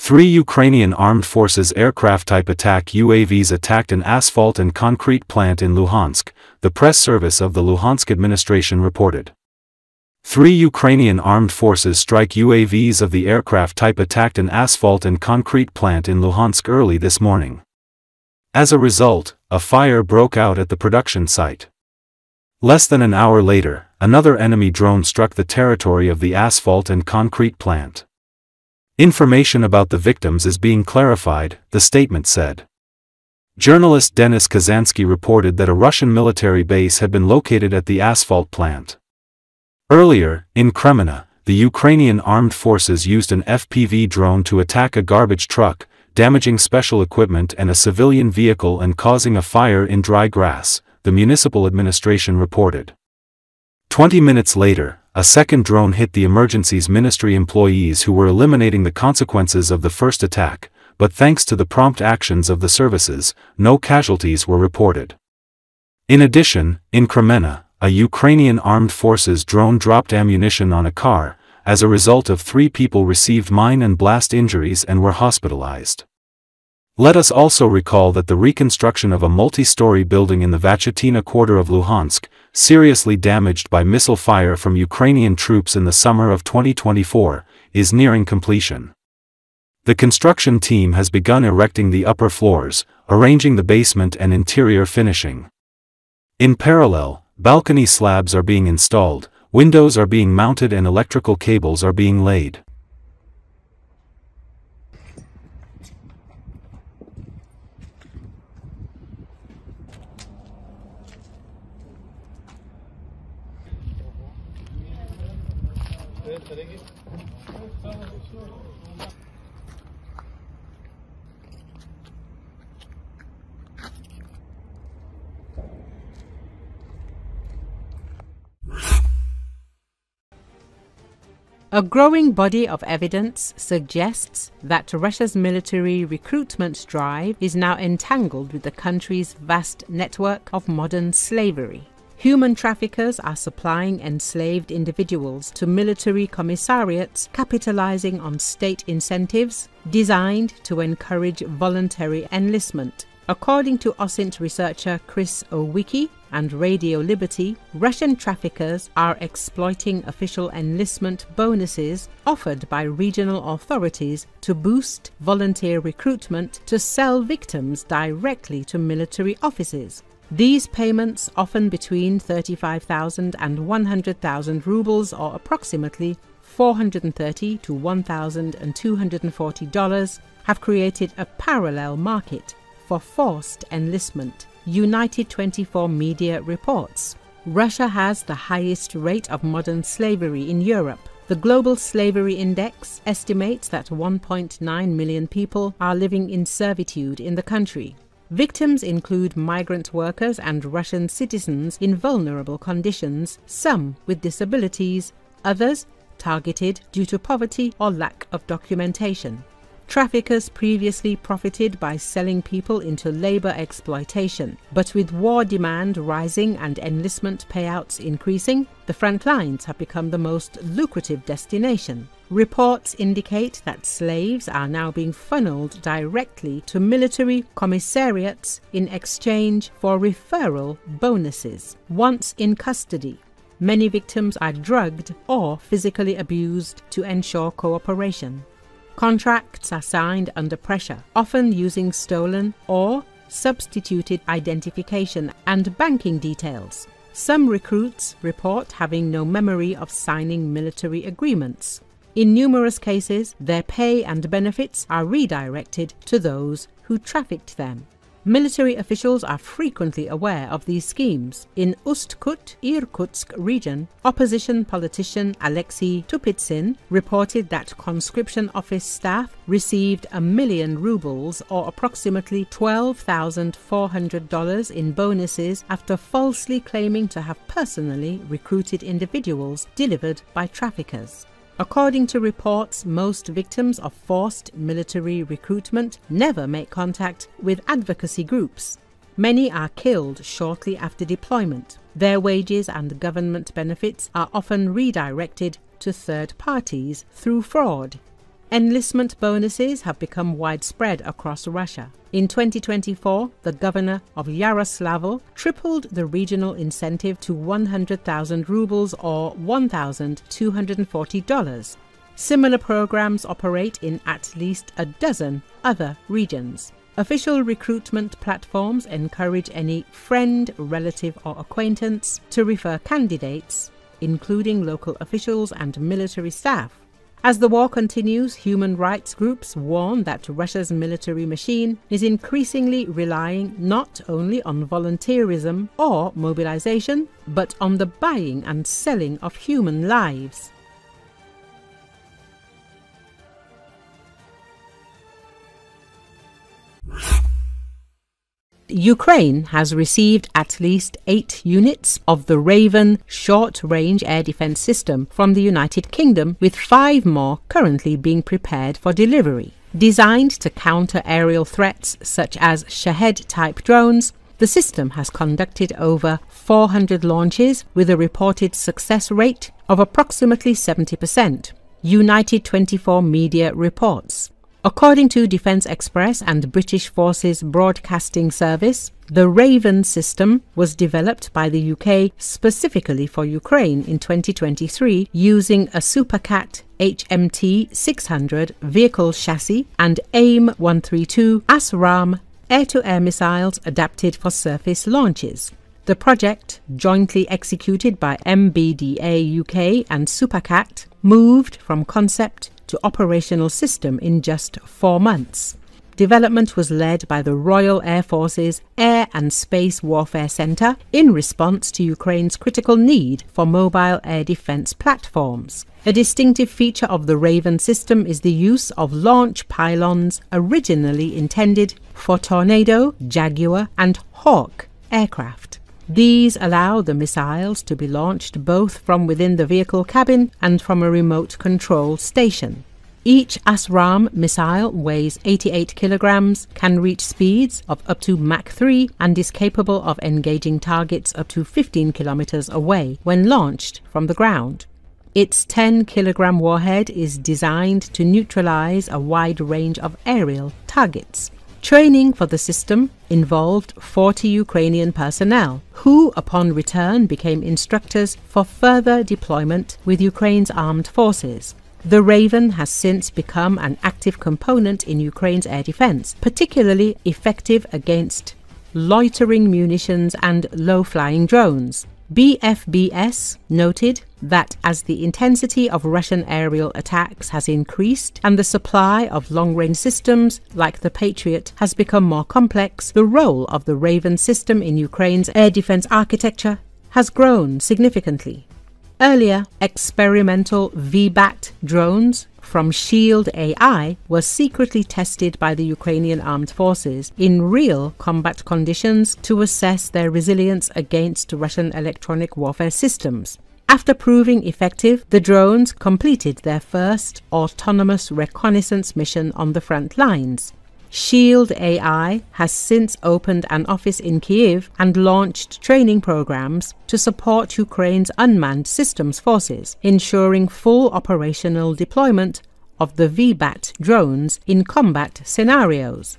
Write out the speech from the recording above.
3 Ukrainian Armed Forces aircraft-type attack UAVs attacked an asphalt and concrete plant in Luhansk, the press service of the Luhansk administration reported. 3 Ukrainian Armed Forces strike UAVs of the aircraft type attacked an asphalt and concrete plant in Luhansk early this morning. As a result, a fire broke out at the production site. Less than an hour later, another enemy drone struck the territory of the asphalt and concrete plant. Information about the victims is being clarified, the statement said. Journalist Denys Kazanskyi reported that a Russian military base had been located at the asphalt plant. Earlier, in Kremenna, the Ukrainian Armed Forces used an FPV drone to attack a garbage truck, damaging special equipment and a civilian vehicle and causing a fire in dry grass, the municipal administration reported. 20 minutes later, a second drone hit the emergencies ministry employees who were eliminating the consequences of the first attack, but thanks to the prompt actions of the services, no casualties were reported. In addition, in Kremenna, a Ukrainian Armed Forces drone dropped ammunition on a car. As a result of 3 people received mine and blast injuries and were hospitalized. Let us also recall that the reconstruction of a multi-storey building in the Vatutina quarter of Luhansk, seriously damaged by missile fire from Ukrainian troops in the summer of 2024, is nearing completion. The construction team has begun erecting the upper floors, arranging the basement and interior finishing. In parallel, balcony slabs are being installed, windows are being mounted and electrical cables are being laid. A growing body of evidence suggests that Russia's military recruitment drive is now entangled with the country's vast network of modern slavery. Human traffickers are supplying enslaved individuals to military commissariats, capitalizing on state incentives designed to encourage voluntary enlistment. According to OSINT researcher Chris Owicki and Radio Liberty, Russian traffickers are exploiting official enlistment bonuses offered by regional authorities to boost volunteer recruitment to sell victims directly to military offices. These payments, often between 35,000 and 100,000 rubles or approximately $430 to $1,240, have created a parallel market for forced enlistment. United 24 Media reports. Russia has the highest rate of modern slavery in Europe. The Global Slavery Index estimates that 1.9 million people are living in servitude in the country. Victims include migrant workers and Russian citizens in vulnerable conditions, some with disabilities, others targeted due to poverty or lack of documentation. Traffickers previously profited by selling people into labor exploitation, but with war demand rising and enlistment payouts increasing, the front lines have become the most lucrative destination. Reports indicate that slaves are now being funneled directly to military commissariats in exchange for referral bonuses. Once in custody, many victims are drugged or physically abused to ensure cooperation. Contracts are signed under pressure, often using stolen or substituted identification and banking details. Some recruits report having no memory of signing military agreements. In numerous cases, their pay and benefits are redirected to those who trafficked them. Military officials are frequently aware of these schemes. In Ust-Kut, Irkutsk region, opposition politician Alexei Tupitsin reported that conscription office staff received 1 million rubles or approximately $12,400 in bonuses after falsely claiming to have personally recruited individuals delivered by traffickers. According to reports, most victims of forced military recruitment never make contact with advocacy groups. Many are killed shortly after deployment. Their wages and government benefits are often redirected to third parties through fraud. Enlistment bonuses have become widespread across Russia. In 2024, the governor of Yaroslavl tripled the regional incentive to 100,000 rubles or $1,240. Similar programs operate in at least a dozen other regions. Official recruitment platforms encourage any friend, relative or acquaintance to refer candidates, including local officials and military staff. As the war continues, human rights groups warn that Russia's military machine is increasingly relying not only on volunteerism or mobilization, but on the buying and selling of human lives. Ukraine has received at least 8 units of the Raven short-range air defense system from the United Kingdom, with 5 more currently being prepared for delivery. Designed to counter aerial threats such as Shahed-type drones, the system has conducted over 400 launches with a reported success rate of approximately 70%, United 24 media reports. According to Defence Express and British Forces Broadcasting Service, the Raven system was developed by the UK specifically for Ukraine in 2023 using a Supercat HMT 600 vehicle chassis and AIM-132 ASRAAM air-to-air missiles adapted for surface launches. The project, jointly executed by MBDA UK and Supercat, moved from concept to operational system in just 4 months. Development was led by the Royal Air Force's Air and Space Warfare Centre in response to Ukraine's critical need for mobile air defence platforms. A distinctive feature of the Raven system is the use of launch pylons originally intended for Tornado, Jaguar and Hawk aircraft. These allow the missiles to be launched both from within the vehicle cabin and from a remote control station. Each ASRAAM missile weighs 88 kilograms, can reach speeds of up to Mach 3 and is capable of engaging targets up to 15 kilometers away when launched from the ground. Its 10-kilogram warhead is designed to neutralize a wide range of aerial targets. Training for the system involved 40 Ukrainian personnel, who upon return became instructors for further deployment with Ukraine's armed forces. The Raven has since become an active component in Ukraine's air defense, particularly effective against loitering munitions and low-flying drones. BFBS noted that as the intensity of Russian aerial attacks has increased and the supply of long-range systems like the Patriot has become more complex, the role of the Raven system in Ukraine's air defense architecture has grown significantly. Earlier, experimental VBAT drones from Shield AI were secretly tested by the Ukrainian Armed Forces in real combat conditions to assess their resilience against Russian electronic warfare systems. After proving effective, the drones completed their first autonomous reconnaissance mission on the front lines. Shield AI has since opened an office in Kyiv and launched training programs to support Ukraine's unmanned systems forces, ensuring full operational deployment of the VBAT drones in combat scenarios.